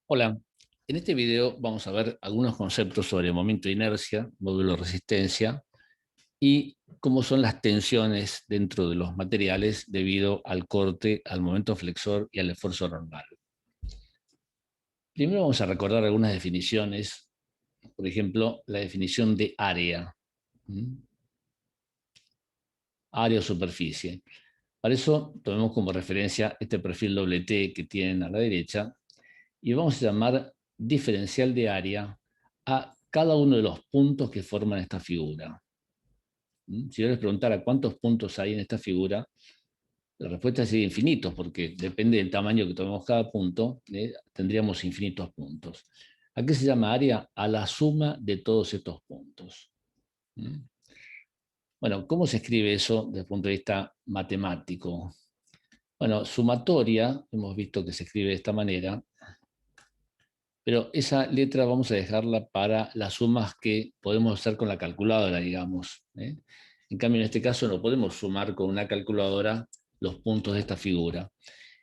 Hola, en este video vamos a ver algunos conceptos sobre momento de inercia, módulo de resistencia y cómo son las tensiones dentro de los materiales debido al corte, al momento flexor y al esfuerzo normal. Primero vamos a recordar algunas definiciones, por ejemplo, la definición de área, ¿m? Área o superficie. Para eso tomemos como referencia este perfil doble T que tienen a la derecha y vamos a llamar diferencial de área a cada uno de los puntos que forman esta figura. Si yo les preguntara cuántos puntos hay en esta figura, la respuesta sería infinitos, porque depende del tamaño que tomemos cada punto, tendríamos infinitos puntos. ¿A qué se llama área? A la suma de todos estos puntos. Bueno, ¿cómo se escribe eso desde el punto de vista matemático? Bueno, sumatoria, hemos visto que se escribe de esta manera, pero esa letra vamos a dejarla para las sumas que podemos hacer con la calculadora, digamos. En cambio, en este caso no podemos sumar con una calculadora los puntos de esta figura.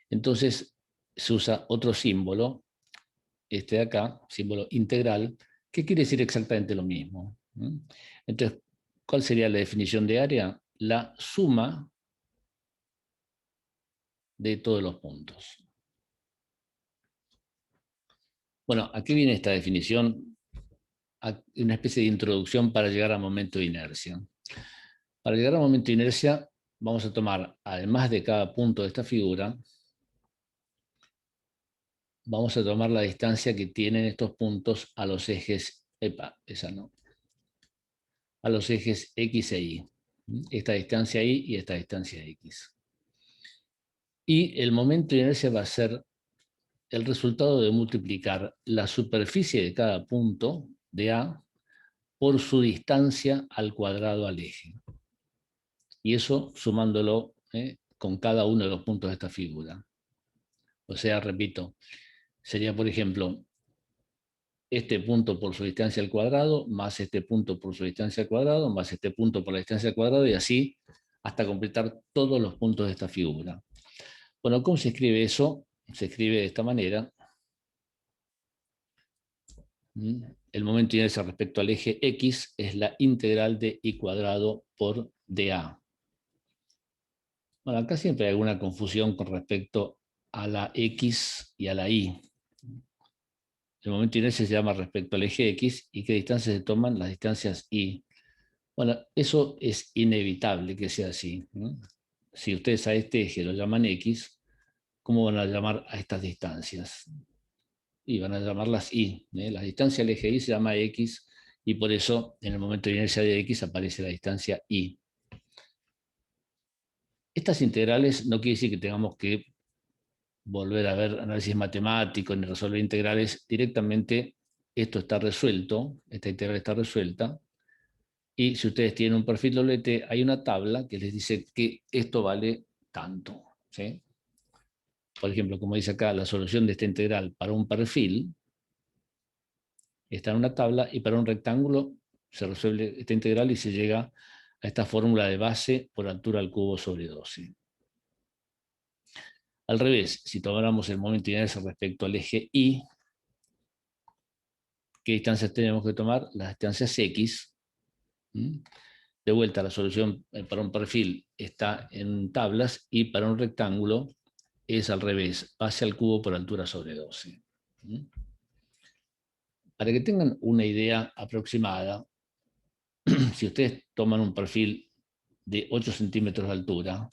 Entonces se usa otro símbolo, este de acá, símbolo integral, que quiere decir exactamente lo mismo. Entonces, ¿cuál sería la definición de área? La suma de todos los puntos. Bueno, aquí viene esta definición, una especie de introducción para llegar al momento de inercia. Para llegar al momento de inercia, vamos a tomar, además de cada punto de esta figura, vamos a tomar la distancia que tienen estos puntos a los ejes, esa no, a los ejes X e Y. Esta distancia Y y esta distancia X. Y el momento de inercia va a ser el resultado de multiplicar la superficie de cada punto de A por su distancia al cuadrado al eje. Y eso sumándolo con cada uno de los puntos de esta figura. O sea, repito, sería, por ejemplo, este punto por su distancia al cuadrado, más este punto por su distancia al cuadrado, más este punto por la distancia al cuadrado, y así hasta completar todos los puntos de esta figura. Bueno, ¿cómo se escribe eso? Se escribe de esta manera. El momento de inercia respecto al eje X es la integral de I cuadrado por dA. Bueno, acá siempre hay alguna confusión con respecto a la X y a la Y. El momento de inercia se llama respecto al eje X y qué distancias se toman las distancias Y. Bueno, eso es inevitable que sea así, ¿no? Si ustedes a este eje lo llaman X, ¿cómo van a llamar a estas distancias? Y van a llamarlas Y. La distancia al eje Y se llama X y por eso en el momento de inercia de X aparece la distancia Y. Estas integrales no quiere decir que tengamos que volver a ver análisis matemático ni resolver integrales. Directamente esto está resuelto, esta integral está resuelta. Y si ustedes tienen un perfil doble T, hay una tabla que les dice que esto vale tanto. ¿Sí? Por ejemplo, como dice acá, la solución de esta integral para un perfil está en una tabla y para un rectángulo se resuelve esta integral y se llega a esta fórmula de base por altura al cubo sobre 12. Al revés, si tomáramos el momento de inercia respecto al eje Y, ¿qué distancias tenemos que tomar? Las distancias X. De vuelta, la solución para un perfil está en tablas y para un rectángulo es al revés, base al cubo por altura sobre 12. Para que tengan una idea aproximada, si ustedes toman un perfil de 8 centímetros de altura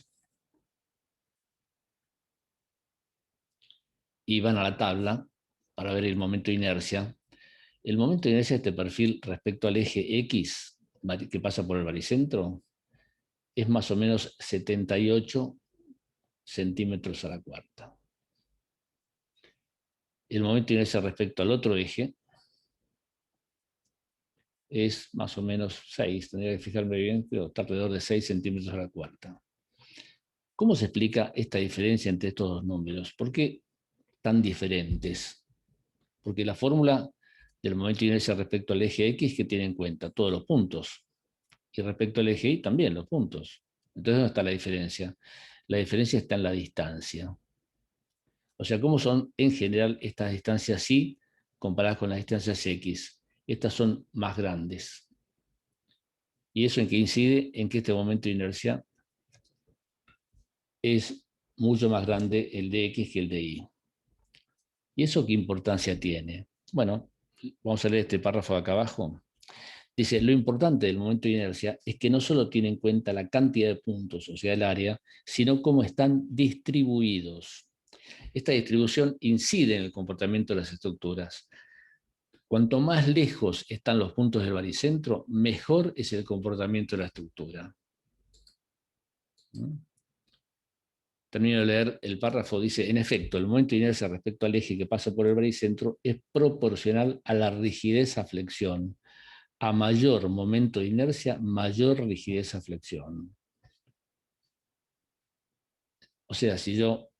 y van a la tabla para ver el momento de inercia, el momento de inercia de este perfil respecto al eje X que pasa por el baricentro es más o menos 78 centímetros a la cuarta. El momento de inercia respecto al otro eje es más o menos 6, tendría que fijarme bien, pero está alrededor de 6 centímetros a la cuarta. ¿Cómo se explica esta diferencia entre estos dos números? ¿Por qué tan diferentes? Porque la fórmula del momento de inercia respecto al eje X que tiene en cuenta todos los puntos, y respecto al eje Y también los puntos. Entonces, ¿dónde está la diferencia? La diferencia está en la distancia. O sea, ¿cómo son en general estas distancias Y comparadas con las distancias X? Estas son más grandes. ¿Y eso en qué incide? En que este momento de inercia es mucho más grande el de X que el de Y. ¿Y eso qué importancia tiene? Bueno, vamos a leer este párrafo de acá abajo. Dice, lo importante del momento de inercia es que no solo tiene en cuenta la cantidad de puntos, o sea, el área, sino cómo están distribuidos. Esta distribución incide en el comportamiento de las estructuras. Cuanto más lejos están los puntos del baricentro, mejor es el comportamiento de la estructura. Termino de leer el párrafo, dice, en efecto, el momento de inercia respecto al eje que pasa por el baricentro es proporcional a la rigidez a flexión. A mayor momento de inercia, mayor rigidez a flexión. O sea, si yo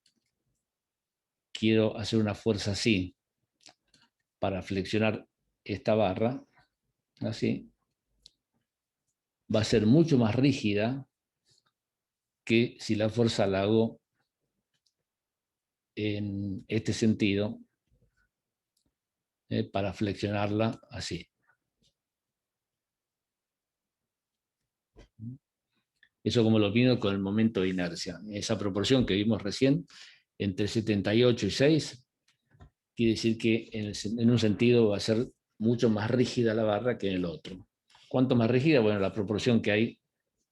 quiero hacer una fuerza así para flexionar esta barra, así, va a ser mucho más rígida que si la fuerza la hago en este sentido, para flexionarla así. Eso como lo vino con el momento de inercia. Esa proporción que vimos recién, entre 78 y 6, quiere decir que en un sentido va a ser mucho más rígida la barra que en el otro. ¿Cuánto más rígida? Bueno, la proporción que hay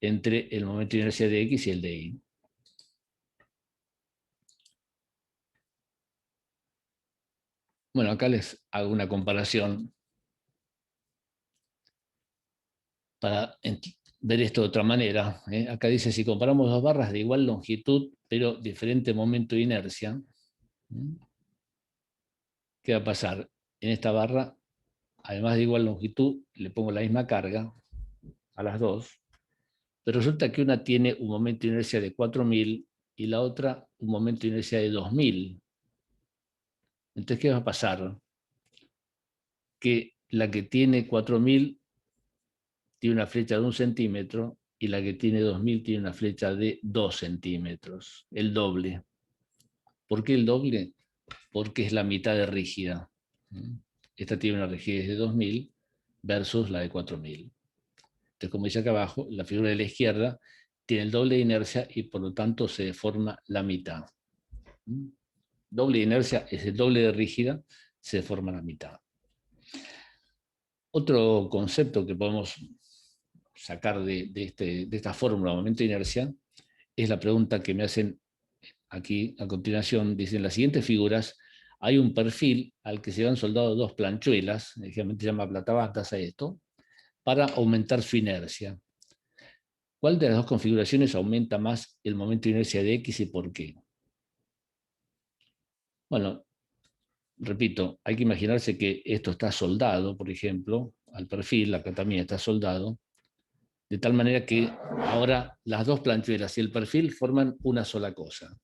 entre el momento de inercia de X y el de Y. Bueno, acá les hago una comparación para ver esto de otra manera. Acá dice, si comparamos dos barras de igual longitud, pero diferente momento de inercia, ¿qué va a pasar? En esta barra, además de igual longitud, le pongo la misma carga a las dos, pero resulta que una tiene un momento de inercia de 4000 y la otra un momento de inercia de 2000. Entonces, ¿qué va a pasar? Que la que tiene 4000 tiene una flecha de 1 centímetro y la que tiene 2000 tiene una flecha de 2 centímetros, el doble. ¿Por qué el doble? Porque es la mitad de rígida. Esta tiene una rigidez de 2000 versus la de 4000. Entonces, como dice acá abajo, la figura de la izquierda tiene el doble de inercia y por lo tanto se deforma la mitad. Doble de inercia es el doble de rígida, se deforma la mitad. Otro concepto que podemos sacar de esta fórmula de momento de inercia es la pregunta que me hacen aquí a continuación. Dicen, en las siguientes figuras hay un perfil al que se han soldado dos planchuelas, generalmente se llama platabatas a esto, para aumentar su inercia. ¿Cuál de las dos configuraciones aumenta más el momento de inercia de X y por qué? Bueno, repito, hay que imaginarse que esto está soldado, por ejemplo, al perfil, acá también está soldado, de tal manera que ahora las dos planchuelas y el perfil forman una sola cosa.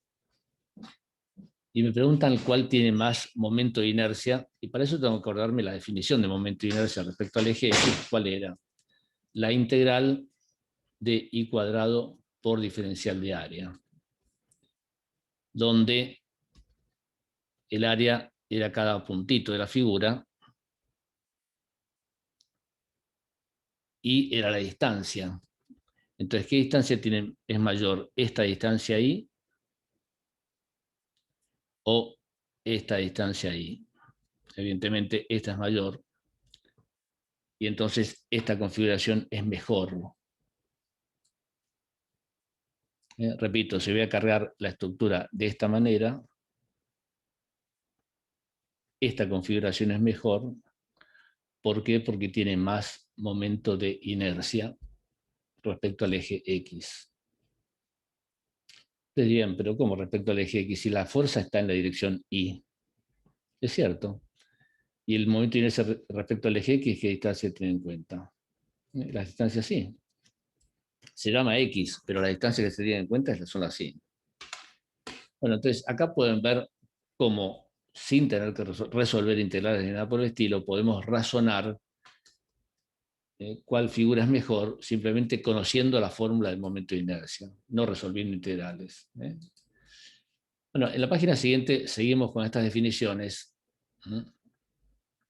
Y me preguntan cuál tiene más momento de inercia, y para eso tengo que acordarme la definición de momento de inercia respecto al eje X, ¿cuál era? La integral de I cuadrado por diferencial de área, donde el área era cada puntito de la figura y era la distancia. Entonces, ¿qué distancia es mayor? ¿Esta distancia ahí o esta distancia ahí? Evidentemente, esta es mayor y entonces esta configuración es mejor. Repito, si voy a cargar la estructura de esta manera, esta configuración es mejor. ¿Por qué? Porque tiene más momento de inercia respecto al eje X. Ustedes dirían, pero ¿cómo respecto al eje X? Si la fuerza está en la dirección Y. Es cierto. Y el momento de inercia respecto al eje X, ¿qué distancia tiene en cuenta? Las distancias sí. Se llama X, pero la distancia que se tiene en cuenta son las Y. Bueno, entonces acá pueden ver cómo, sin tener que resolver integrales ni nada por el estilo, podemos razonar cuál figura es mejor simplemente conociendo la fórmula del momento de inercia, no resolviendo integrales. Bueno, en la página siguiente seguimos con estas definiciones.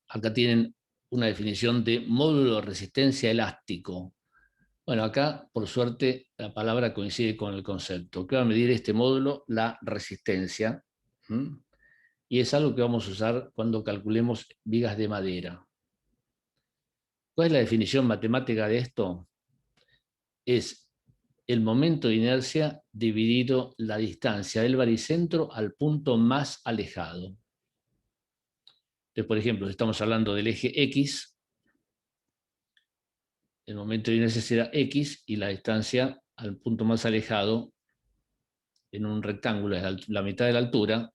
Acá tienen una definición de módulo de resistencia elástico. Bueno, acá, por suerte, la palabra coincide con el concepto. ¿Qué va a medir este módulo? La resistencia. Y es algo que vamos a usar cuando calculemos vigas de madera. ¿Cuál es la definición matemática de esto? Es el momento de inercia dividido la distancia del baricentro al punto más alejado. Entonces, por ejemplo, si estamos hablando del eje X, el momento de inercia será X y la distancia al punto más alejado en un rectángulo es la mitad de la altura.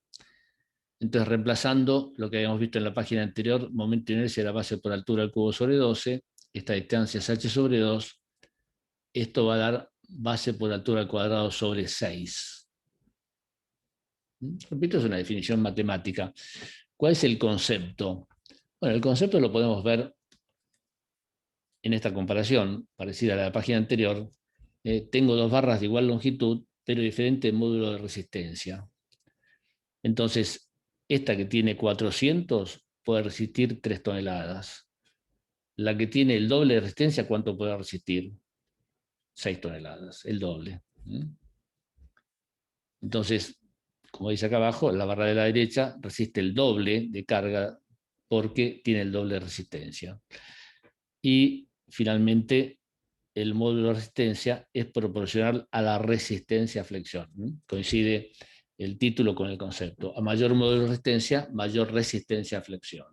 Entonces, reemplazando lo que habíamos visto en la página anterior, momento de inercia era base por altura al cubo sobre 12, esta distancia es h sobre 2, esto va a dar base por altura al cuadrado sobre 6. Repito, es una definición matemática. ¿Cuál es el concepto? Bueno, el concepto lo podemos ver en esta comparación, parecida a la página anterior. Tengo dos barras de igual longitud, pero diferente módulo de resistencia. Entonces, esta que tiene 400 puede resistir 3 toneladas. La que tiene el doble de resistencia, ¿cuánto puede resistir? 6 toneladas, el doble. Entonces, como dice acá abajo, la barra de la derecha resiste el doble de carga porque tiene el doble de resistencia. Y finalmente, el módulo de resistencia es proporcional a la resistencia a flexión. Coincide el título con el concepto. A mayor módulo de resistencia, mayor resistencia a flexión.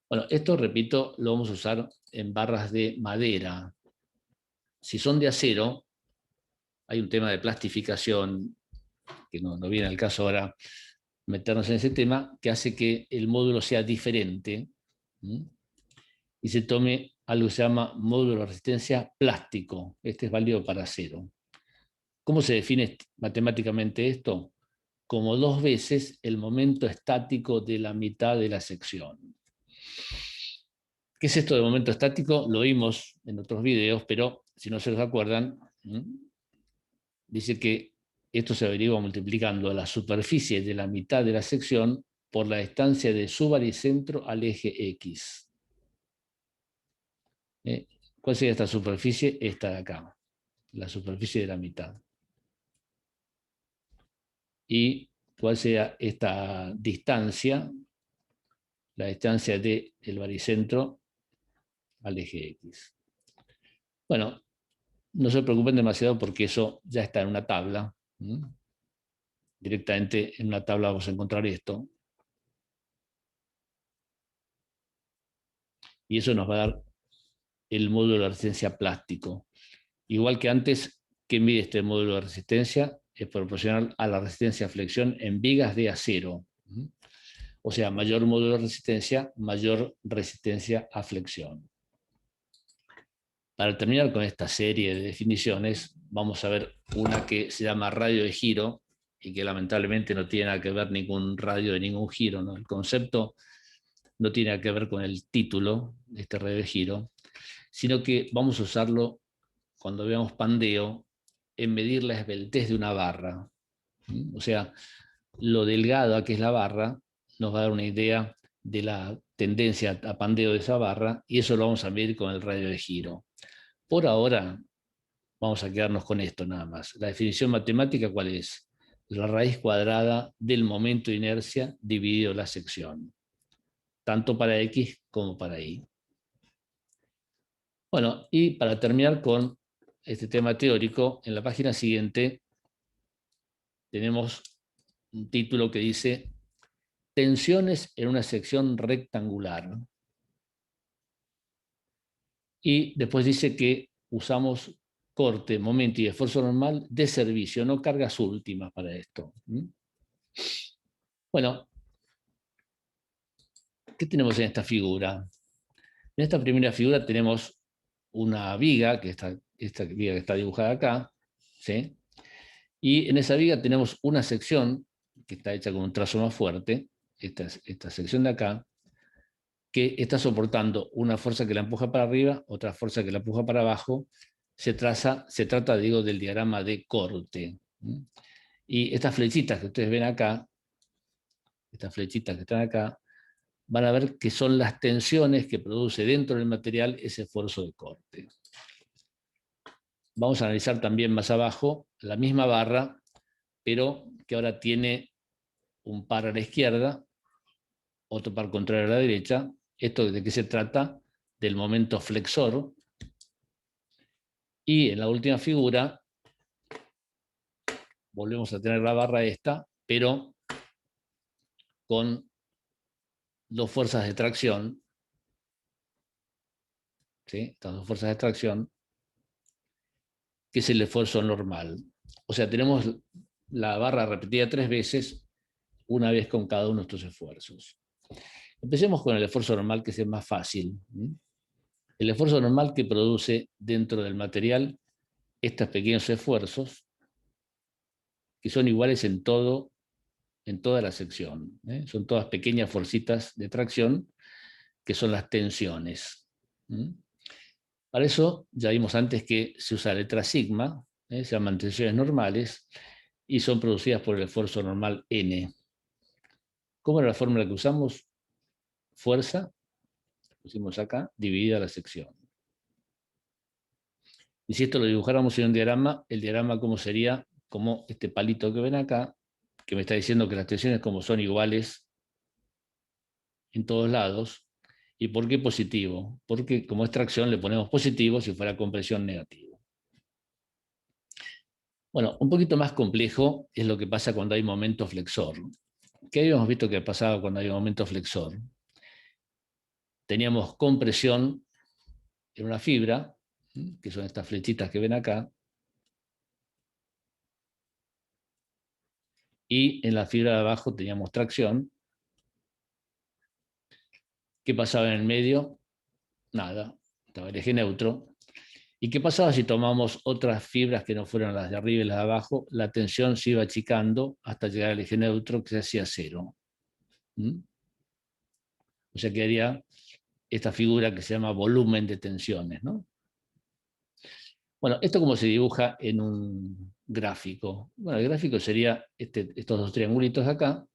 Bueno, esto, repito, lo vamos a usar en barras de madera. Si son de acero, hay un tema de plastificación, que no viene al caso ahora meternos en ese tema, que hace que el módulo sea diferente y se tome algo que se llama módulo de resistencia plástico. Este es válido para acero. ¿Cómo se define matemáticamente esto? Como 2 veces el momento estático de la mitad de la sección. ¿Qué es esto de momento estático? Lo vimos en otros videos, pero si no se los acuerdan, dice que esto se averigua multiplicando la superficie de la mitad de la sección por la distancia de su baricentro al eje X. ¿Cuál sería esta superficie? Esta de acá, la superficie de la mitad. ¿Y cuál sería esta distancia? La distancia del baricentro al eje X. Bueno, no se preocupen demasiado porque eso ya está en una tabla. Directamente en una tabla vamos a encontrar esto. Y eso nos va a dar el módulo de resistencia plástico. Igual que antes, ¿qué mide este módulo de resistencia? Es proporcional a la resistencia a flexión en vigas de acero. O sea, mayor módulo de resistencia, mayor resistencia a flexión. Para terminar con esta serie de definiciones, vamos a ver una que se llama radio de giro y que lamentablemente no tiene nada que ver ningún radio de ningún giro, ¿no? El concepto no tiene nada que ver con el título de este radio de giro, sino que vamos a usarlo cuando veamos pandeo en medir la esbeltez de una barra. O sea, lo delgada que es la barra nos va a dar una idea de la tendencia a pandeo de esa barra y eso lo vamos a medir con el radio de giro. Por ahora vamos a quedarnos con esto nada más. La definición matemática, ¿cuál es? La raíz cuadrada del momento de inercia dividido la sección, tanto para X como para Y. Bueno, y para terminar con este tema teórico, en la página siguiente tenemos un título que dice tensiones en una sección rectangular. Y después dice que usamos corte, momento y esfuerzo normal de servicio, no cargas últimas para esto. Bueno, ¿qué tenemos en esta figura? En esta primera figura tenemos una viga, esta viga que está dibujada acá, ¿sí? Y en esa viga tenemos una sección que está hecha con un trazo más fuerte, esta sección de acá, que está soportando una fuerza que la empuja para arriba, otra fuerza que la empuja para abajo. Se trata, digo, del diagrama de corte. Y estas flechitas que ustedes ven acá, estas flechitas que están acá, van a ver que son las tensiones que produce dentro del material ese esfuerzo de corte. Vamos a analizar también más abajo la misma barra, pero que ahora tiene un par a la izquierda, otro par contrario a la derecha. ¿Esto de qué se trata? Del momento flexor. Y en la última figura volvemos a tener la barra esta, pero con dos fuerzas de tracción, ¿sí? Estas dos fuerzas de tracción, que es el esfuerzo normal. O sea, tenemos la barra repetida 3 veces, una vez con cada uno de estos esfuerzos. Empecemos con el esfuerzo normal, que es el más fácil. El esfuerzo normal que produce dentro del material estos pequeños esfuerzos, que son iguales en toda la sección. Son todas pequeñas fuercitas de tracción, que son las tensiones. Para eso, ya vimos antes que se usa la letra sigma, se llaman tensiones normales, y son producidas por el esfuerzo normal N. ¿Cómo era la fórmula que usamos? Fuerza, pusimos acá, dividida la sección. Y si esto lo dibujáramos en un diagrama, el diagrama ¿cómo sería? Como este palito que ven acá, que me está diciendo que las tensiones como son iguales en todos lados. ¿Y por qué positivo? Porque como es tracción le ponemos positivo, si fuera compresión negativo. Bueno, un poquito más complejo es lo que pasa cuando hay momento flexor. ¿Qué habíamos visto que pasaba cuando hay momento flexor? Teníamos compresión en una fibra, que son estas flechitas que ven acá, y en la fibra de abajo teníamos tracción. ¿Qué pasaba en el medio? Nada, estaba el eje neutro. ¿Y qué pasaba si tomamos otras fibras que no fueran las de arriba y las de abajo? La tensión se iba achicando hasta llegar al eje neutro, que se hacía cero. O sea, quedaría esta figura que se llama volumen de tensiones, ¿no? Bueno, ¿esto cómo se dibuja en un gráfico? Bueno, el gráfico sería estos dos triangulitos acá.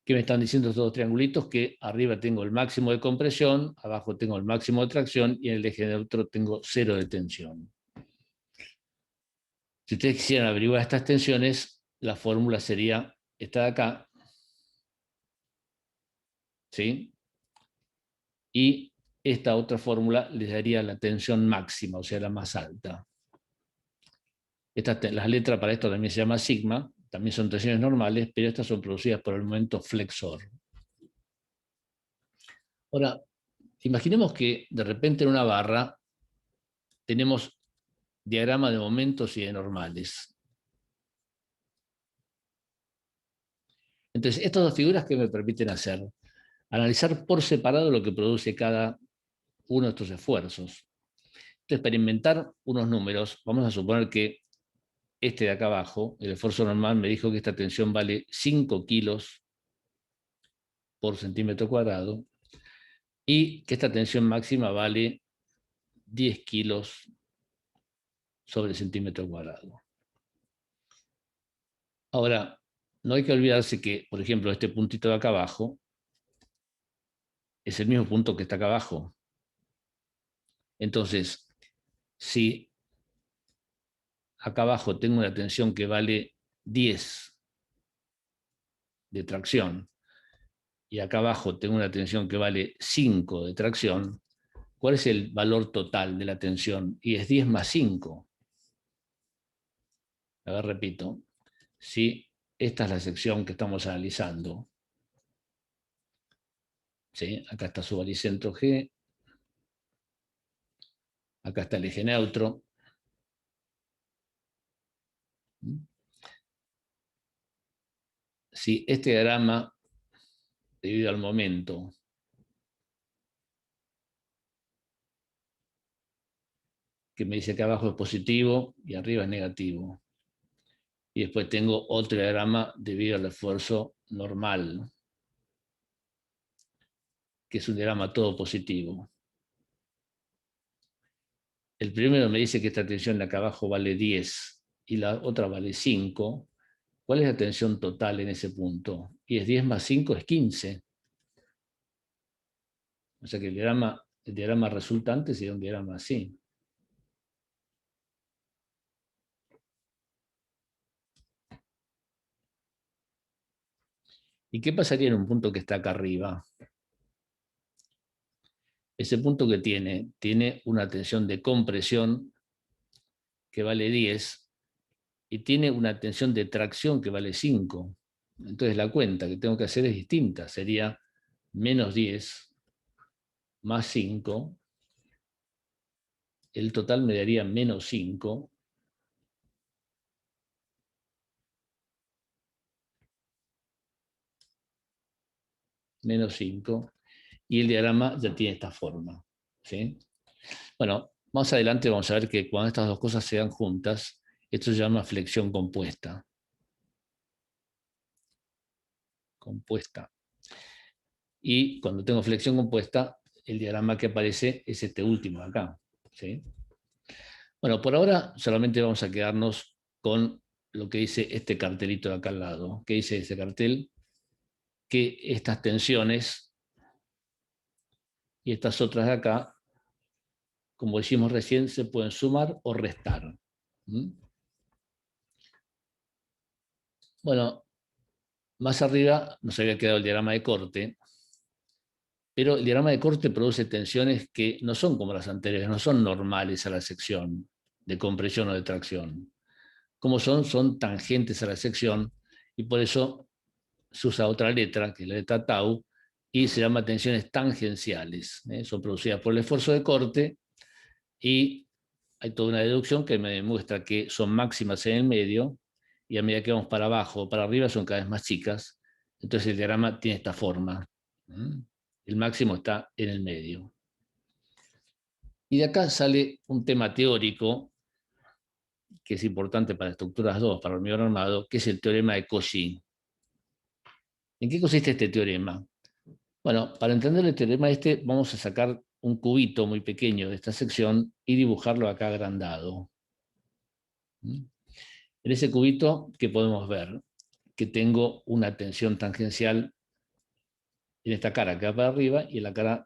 ¿Qué me están diciendo estos dos triangulitos? Que arriba tengo el máximo de compresión, abajo tengo el máximo de tracción y en el eje neutro tengo cero de tensión. Si ustedes quisieran averiguar estas tensiones, la fórmula sería esta de acá, ¿sí? Y esta otra fórmula les daría la tensión máxima, o sea, la más alta. Las letras para esto también se llama sigma, también son tensiones normales, pero estas son producidas por el momento flexor. Ahora, imaginemos que de repente en una barra tenemos diagrama de momentos y de normales. Entonces, estas dos figuras, ¿qué me permiten hacer? Analizar por separado lo que produce cada uno de estos esfuerzos. Entonces, para inventar unos números, vamos a suponer que este de acá abajo, el esfuerzo normal, me dijo que esta tensión vale 5 kilos por centímetro cuadrado y que esta tensión máxima vale 10 kilos sobre centímetro cuadrado. Ahora, no hay que olvidarse que, por ejemplo, este puntito de acá abajo es el mismo punto que está acá abajo. Entonces, si acá abajo tengo una tensión que vale 10 de tracción y acá abajo tengo una tensión que vale 5 de tracción, ¿cuál es el valor total de la tensión? Y es 10 más 5. A ver, repito. Si esta es la sección que estamos analizando, ¿sí? Acá está su baricentro G, acá está el eje neutro. Si este diagrama debido al momento que me dice que abajo es positivo y arriba es negativo. Y después tengo otro diagrama debido al esfuerzo normal, que es un diagrama todo positivo. El primero me dice que esta tensión de acá abajo vale 10 y la otra vale 5, ¿cuál es la tensión total en ese punto? Y es 10 más 5 es 15. O sea que el diagrama resultante sería un diagrama así. ¿Y qué pasaría en un punto que está acá arriba? Ese punto que tiene una tensión de compresión que vale 10 y tiene una tensión de tracción que vale 5. Entonces la cuenta que tengo que hacer es distinta. Sería menos 10 más 5. El total me daría menos 5. Menos 5. Y el diagrama ya tiene esta forma. ¿Sí? Bueno, más adelante vamos a ver que cuando estas dos cosas se dan juntas, esto se llama flexión compuesta. Y cuando tengo flexión compuesta, el diagrama que aparece es este último de acá. ¿Sí? Bueno, por ahora solamente vamos a quedarnos con lo que dice este cartelito de acá al lado. ¿Qué dice este cartel? Que estas tensiones y estas otras de acá, como dijimos recién, se pueden sumar o restar. ¿Mm? Bueno, más arriba nos había quedado el diagrama de corte, pero el diagrama de corte produce tensiones que no son como las anteriores, no son normales a la sección de compresión o de tracción. Como son tangentes a la sección, y por eso se usa otra letra, que es la letra tau, y se llama tensiones tangenciales. Son producidas por el esfuerzo de corte, y hay toda una deducción que me demuestra que son máximas en el medio, y a medida que vamos para abajo o para arriba son cada vez más chicas. Entonces el diagrama tiene esta forma. El máximo está en el medio. Y de acá sale un tema teórico que es importante para estructuras 2, para hormigón armado, que es el teorema de Cauchy. ¿En qué consiste este teorema? Bueno, para entender el teorema este, vamos a sacar un cubito muy pequeño de esta sección y dibujarlo acá agrandado. En ese cubito, ¿qué podemos ver? Que tengo una tensión tangencial en esta cara que va para arriba y en la cara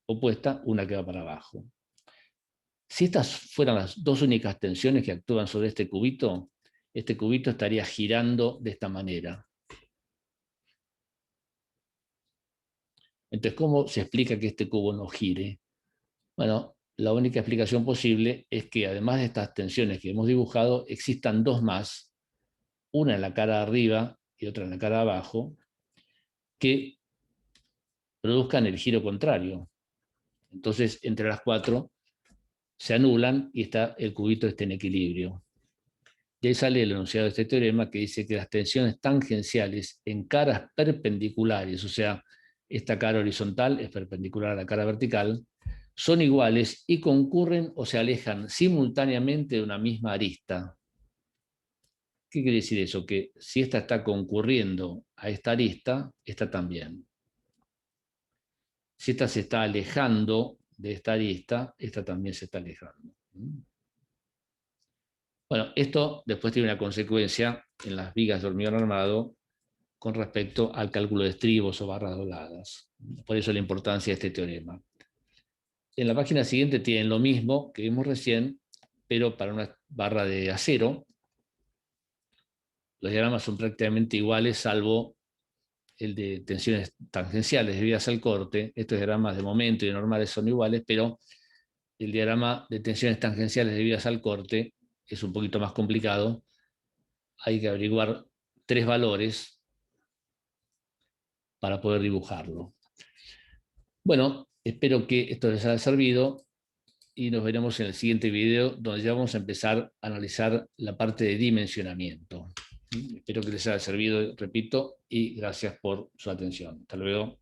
opuesta una que va para abajo. Si estas fueran las dos únicas tensiones que actúan sobre este cubito estaría girando de esta manera. Entonces, ¿cómo se explica que este cubo no gire? Bueno, la única explicación posible es que además de estas tensiones que hemos dibujado, existan dos más, una en la cara de arriba y otra en la cara de abajo, que produzcan el giro contrario. Entonces, entre las cuatro se anulan y el cubito está en equilibrio. Y ahí sale el enunciado de este teorema que dice que las tensiones tangenciales en caras perpendiculares, o sea, esta cara horizontal es perpendicular a la cara vertical, son iguales y concurren o se alejan simultáneamente de una misma arista. ¿Qué quiere decir eso? Que si esta está concurriendo a esta arista, esta también. Si esta se está alejando de esta arista, esta también se está alejando. Bueno, esto después tiene una consecuencia en las vigas de hormigón armado con respecto al cálculo de estribos o barras dobladas. Por eso la importancia de este teorema. En la página siguiente tienen lo mismo que vimos recién, pero para una barra de acero. Los diagramas son prácticamente iguales, salvo el de tensiones tangenciales debidas al corte. Estos diagramas de momento y de normales son iguales, pero el diagrama de tensiones tangenciales debidas al corte es un poquito más complicado. Hay que averiguar 3 valores para poder dibujarlo. Bueno, espero que esto les haya servido y nos veremos en el siguiente video, donde ya vamos a empezar a analizar la parte de dimensionamiento. Espero que les haya servido, repito, y gracias por su atención. Hasta luego.